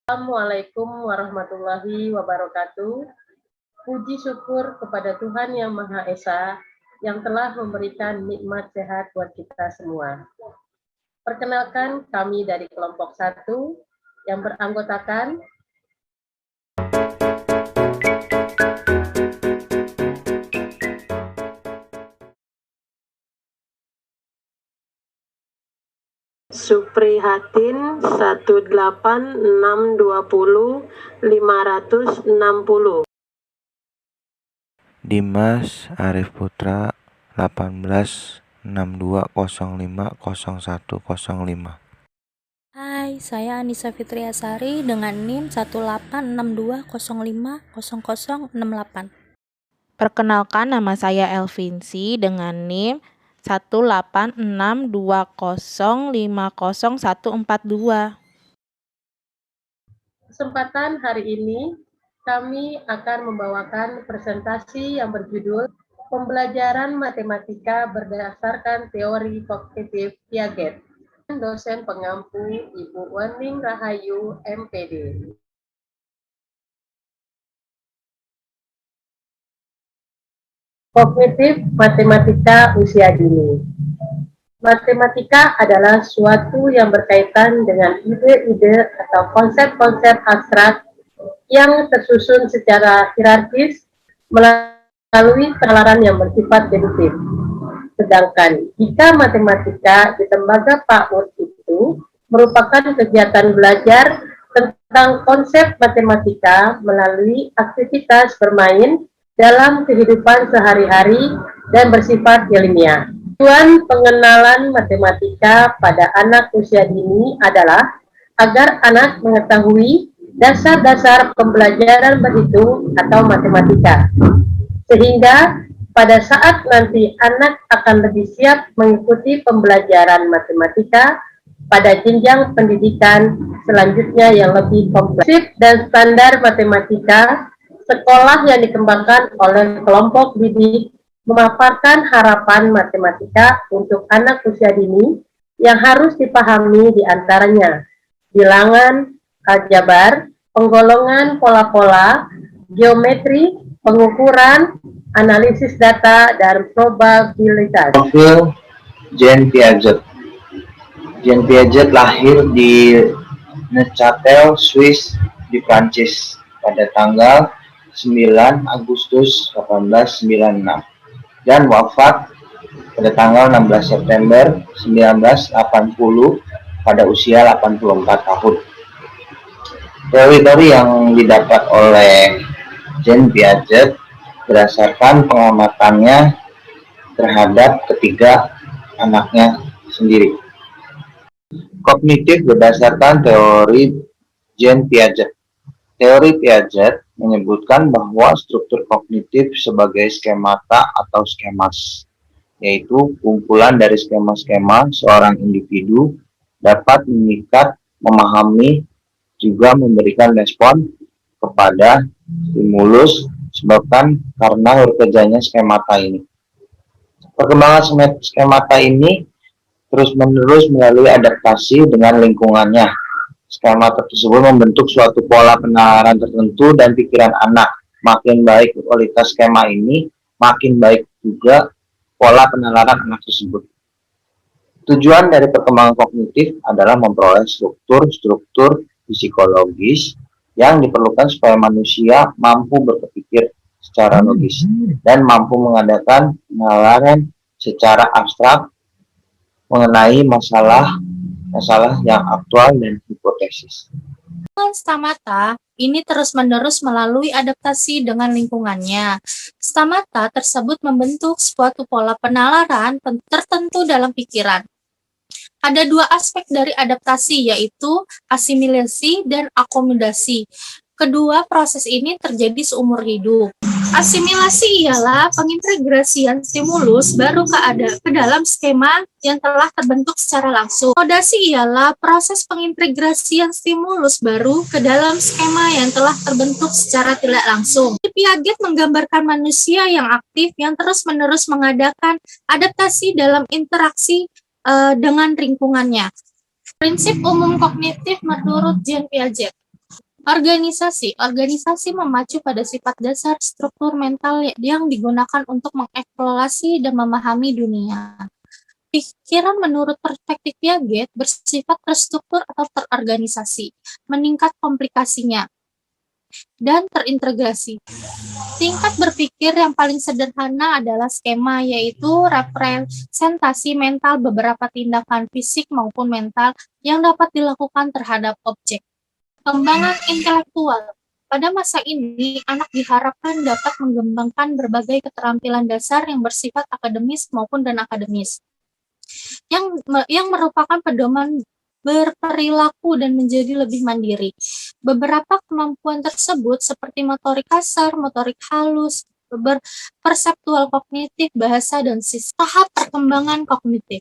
Assalamualaikum warahmatullahi wabarakatuh. Puji syukur kepada Tuhan Yang Maha Esa yang telah memberikan nikmat sehat buat kita semua. Perkenalkan, kami dari kelompok 1 yang beranggotakan Suprihatin 18620 560. Dimas Arif Putra 1862050105. Hai, saya Anissa Fitriasari dengan NIM 18620500068. Perkenalkan, nama saya Elvinsi dengan NIM 18620500142. kesempatan hari ini kami akan membawakan presentasi yang berjudul Pembelajaran Matematika Berdasarkan Teori Kognitif Piaget. Dosen pengampu Ibu Waning Rahayu, MPD. Kognitif matematika usia dini. Matematika adalah suatu yang berkaitan dengan ide-ide atau konsep-konsep abstrak yang tersusun secara hierarkis melalui penalaran yang bersifat deduktif. Sedangkan jika matematika di Tembaga PAUD itu merupakan kegiatan belajar tentang konsep matematika melalui aktivitas bermain dalam kehidupan sehari-hari dan bersifat ilmiah. Tujuan pengenalan matematika pada anak usia dini adalah agar anak mengetahui dasar-dasar pembelajaran berhitung atau matematika, sehingga pada saat nanti anak akan lebih siap mengikuti pembelajaran matematika pada jenjang pendidikan selanjutnya yang lebih kompleks. Prinsip dan standar matematika sekolah yang dikembangkan oleh kelompok didik memaparkan harapan matematika untuk anak usia dini yang harus dipahami diantaranya bilangan, aljabar, penggolongan pola-pola, geometri, pengukuran, analisis data, dan probabilitas. Profil Jean Piaget. Jean Piaget lahir di Neuchâtel, Swiss di Prancis pada tanggal 9 Agustus 1896 dan wafat pada tanggal 16 September 1980 pada usia 84 tahun. Teori-teori yang didapat oleh Jean Piaget berdasarkan pengamatannya terhadap ketiga anaknya sendiri. Kognitif berdasarkan teori Jean Piaget. Teori Piaget menyebutkan bahwa struktur kognitif sebagai skemata atau skemas, yaitu kumpulan dari skema-skema seorang individu dapat mengikat, memahami, juga memberikan respon kepada stimulus disebabkan karena bekerjanya skemata ini. Perkembangan skemata ini terus-menerus melalui adaptasi dengan lingkungannya. Skema tersebut membentuk suatu pola penalaran tertentu dan pikiran anak. Makin baik kualitas skema ini, makin baik juga pola penalaran anak tersebut. Tujuan dari perkembangan kognitif adalah memperoleh struktur-struktur psikologis yang diperlukan supaya manusia mampu berpikir secara logis dan mampu mengadakan penalaran secara abstrak mengenai masalah yang aktual dan hipotesis. Stamata ini terus-menerus melalui adaptasi dengan lingkungannya. Stamata tersebut membentuk suatu pola penalaran tertentu dalam pikiran. Ada dua aspek dari adaptasi, yaitu asimilasi dan akomodasi. Kedua proses ini terjadi seumur hidup. Asimilasi ialah pengintegrasian stimulus baru ke dalam skema yang telah terbentuk secara langsung. Akomodasi ialah proses pengintegrasian stimulus baru ke dalam skema yang telah terbentuk secara tidak langsung. Piaget menggambarkan manusia yang aktif yang terus-menerus mengadakan adaptasi dalam interaksi dengan lingkungannya. Prinsip umum kognitif menurut Jean Piaget. Organisasi. Organisasi memacu pada sifat dasar struktur mental yang digunakan untuk mengeksplorasi dan memahami dunia. Pikiran menurut perspektif Piaget bersifat terstruktur atau terorganisasi, meningkat komplikasinya, dan terintegrasi. Tingkat berpikir yang paling sederhana adalah skema, yaitu representasi mental beberapa tindakan fisik maupun mental yang dapat dilakukan terhadap objek. Pengembangan intelektual. Pada masa ini, anak diharapkan dapat mengembangkan berbagai keterampilan dasar yang bersifat akademis maupun non-akademis, yang merupakan pedoman berperilaku dan menjadi lebih mandiri. Beberapa kemampuan tersebut seperti motorik kasar, motorik halus, perseptual kognitif, bahasa, dan tahap perkembangan kognitif.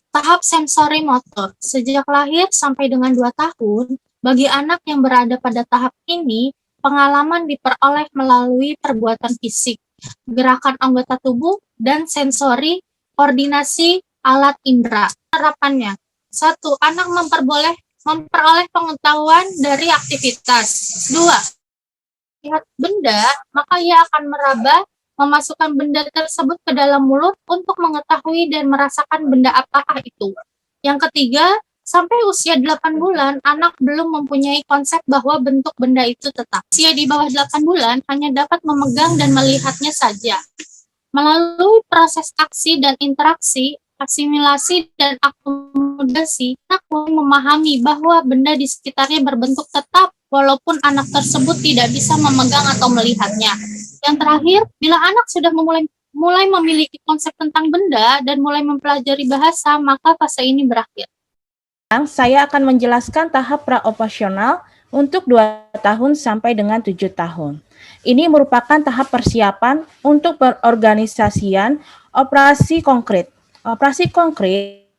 Tahap sensori motor. Sejak lahir sampai dengan 2 tahun, bagi anak yang berada pada tahap ini, pengalaman diperoleh melalui perbuatan fisik, gerakan anggota tubuh, dan sensori, koordinasi alat indera. Harapannya, 1. Anak memperoleh pengetahuan dari aktivitas. 2. Lihat benda, maka ia akan meraba, memasukkan benda tersebut ke dalam mulut untuk mengetahui dan merasakan benda apakah itu. Yang ketiga, sampai usia 8 bulan, anak belum mempunyai konsep bahwa bentuk benda itu tetap. Usia di bawah 8 bulan hanya dapat memegang dan melihatnya saja. Melalui proses aksi dan interaksi, asimilasi dan akomodasi, anak mulai memahami bahwa benda di sekitarnya berbentuk tetap, walaupun anak tersebut tidak bisa memegang atau melihatnya. Yang terakhir, bila anak sudah mulai memiliki konsep tentang benda dan mulai mempelajari bahasa, maka fase ini berakhir. Saya akan menjelaskan tahap praoperasional untuk 2 tahun sampai dengan 7 tahun. Ini merupakan tahap persiapan untuk perorganisasian operasi konkret. Operasi konkret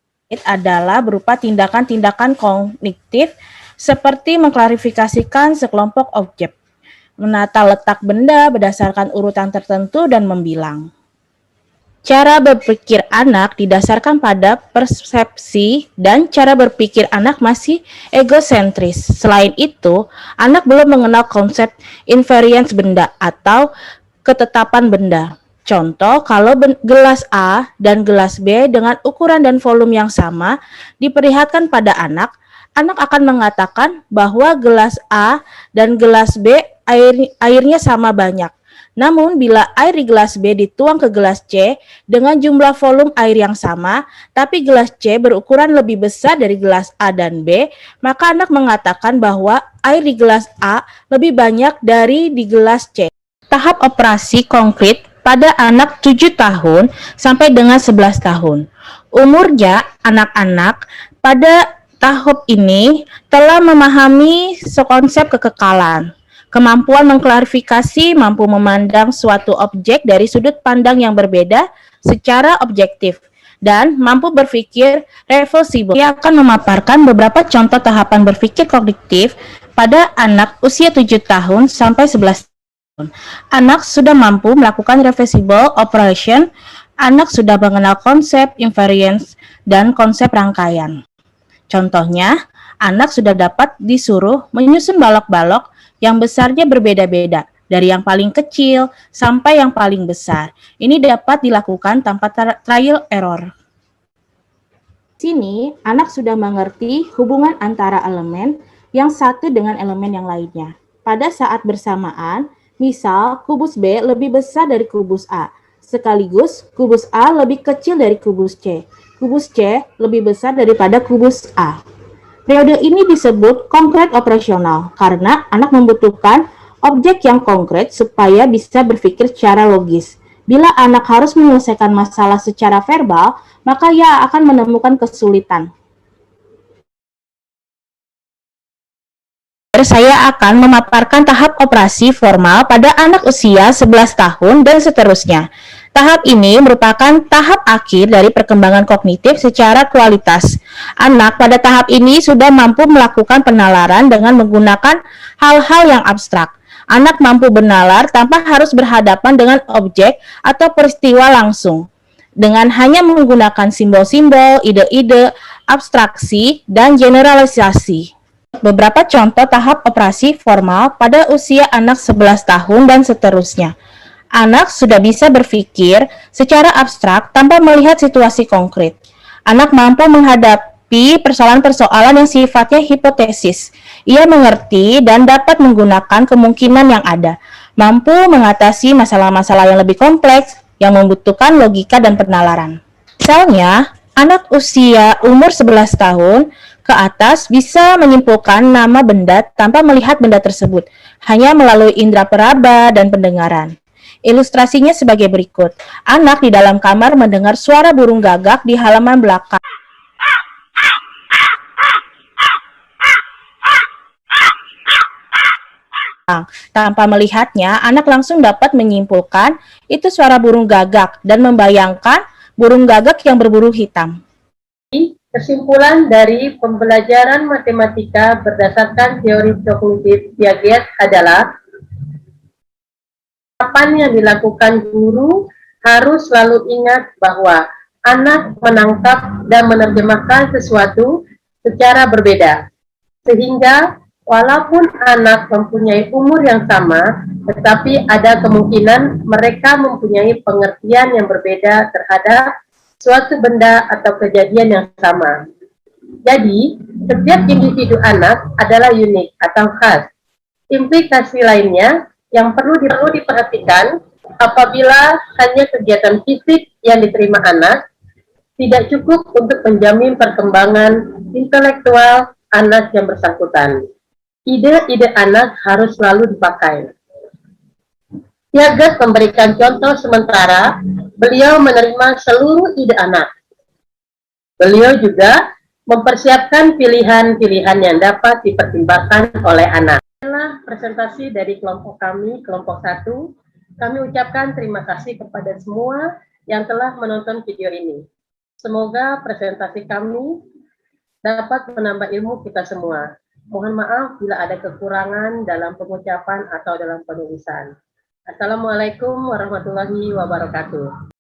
adalah berupa tindakan-tindakan kognitif seperti mengklarifikasikan sekelompok objek, menata letak benda berdasarkan urutan tertentu, dan membilang. Cara berpikir anak didasarkan pada persepsi dan cara berpikir anak masih egosentris. Selain itu, anak belum mengenal konsep invariance benda atau ketetapan benda. Contoh, kalau gelas A dan gelas B dengan ukuran dan volume yang sama diperlihatkan pada anak akan mengatakan bahwa gelas A dan gelas B airnya sama banyak. Namun, bila air di gelas B dituang ke gelas C dengan jumlah volume air yang sama, tapi gelas C berukuran lebih besar dari gelas A dan B, maka anak mengatakan bahwa air di gelas A lebih banyak dari di gelas C. Tahap operasi konkret pada anak 7 tahun sampai dengan 11 tahun. Umurnya anak-anak pada tahap ini telah memahami konsep kekekalan. Kemampuan mengklarifikasi, mampu memandang suatu objek dari sudut pandang yang berbeda secara objektif, dan mampu berpikir reversible. Ia akan memaparkan beberapa contoh tahapan berpikir kognitif pada anak usia 7 tahun sampai 11 tahun. Anak sudah mampu melakukan reversible operation, anak sudah mengenal konsep invariance dan konsep rangkaian. Contohnya, anak sudah dapat disuruh menyusun balok-balok yang besarnya berbeda-beda, dari yang paling kecil sampai yang paling besar. Ini dapat dilakukan tanpa trial error. Sini, anak sudah mengerti hubungan antara elemen yang satu dengan elemen yang lainnya. Pada saat bersamaan, misal kubus B lebih besar dari kubus A, sekaligus kubus A lebih kecil dari kubus C. Kubus C lebih besar daripada kubus A. Periode ini disebut konkret operasional karena anak membutuhkan objek yang konkret supaya bisa berpikir secara logis. Bila anak harus menyelesaikan masalah secara verbal, maka ia akan menemukan kesulitan. Saya akan memaparkan tahap operasi formal pada anak usia 11 tahun dan seterusnya. Tahap ini merupakan tahap akhir dari perkembangan kognitif secara kualitas. Anak pada tahap ini sudah mampu melakukan penalaran dengan menggunakan hal-hal yang abstrak. Anak mampu bernalar tanpa harus berhadapan dengan objek atau peristiwa langsung, dengan hanya menggunakan simbol-simbol, ide-ide, abstraksi, dan generalisasi. beberapa contoh tahap operasi formal pada usia anak 11 tahun dan seterusnya. Anak sudah bisa berpikir secara abstrak tanpa melihat situasi konkret. Anak mampu menghadapi persoalan-persoalan yang sifatnya hipotesis. Ia mengerti dan dapat menggunakan kemungkinan yang ada, mampu mengatasi masalah-masalah yang lebih kompleks yang membutuhkan logika dan penalaran. Misalnya, anak usia umur 11 tahun ke atas bisa menyimpulkan nama benda tanpa melihat benda tersebut, hanya melalui indera peraba dan pendengaran. Ilustrasinya sebagai berikut. Anak di dalam kamar mendengar suara burung gagak di halaman belakang. Tanpa melihatnya, anak langsung dapat menyimpulkan itu suara burung gagak dan membayangkan burung gagak yang berburu hitam. Kesimpulan dari pembelajaran matematika berdasarkan teori kognitif Piaget adalah apa yang dilakukan guru harus selalu ingat bahwa anak menangkap dan menerjemahkan sesuatu secara berbeda, sehingga walaupun anak mempunyai umur yang sama, tetapi ada kemungkinan mereka mempunyai pengertian yang berbeda terhadap suatu benda atau kejadian yang sama. Jadi, setiap individu anak adalah unik atau khas. Implikasi lainnya yang perlu diperhatikan apabila hanya kegiatan fisik yang diterima anak tidak cukup untuk menjamin perkembangan intelektual anak yang bersangkutan. Ide-ide anak harus selalu dipakai. Piaget memberikan contoh sementara beliau menerima seluruh ide anak. Beliau juga mempersiapkan pilihan-pilihan yang dapat dipertimbangkan oleh anak. Inilah presentasi dari kelompok kami, kelompok 1. Kami ucapkan terima kasih kepada semua yang telah menonton video ini. Semoga presentasi kami dapat menambah ilmu kita semua. Mohon maaf bila ada kekurangan dalam pengucapan atau dalam penulisan. Assalamualaikum warahmatullahi wabarakatuh.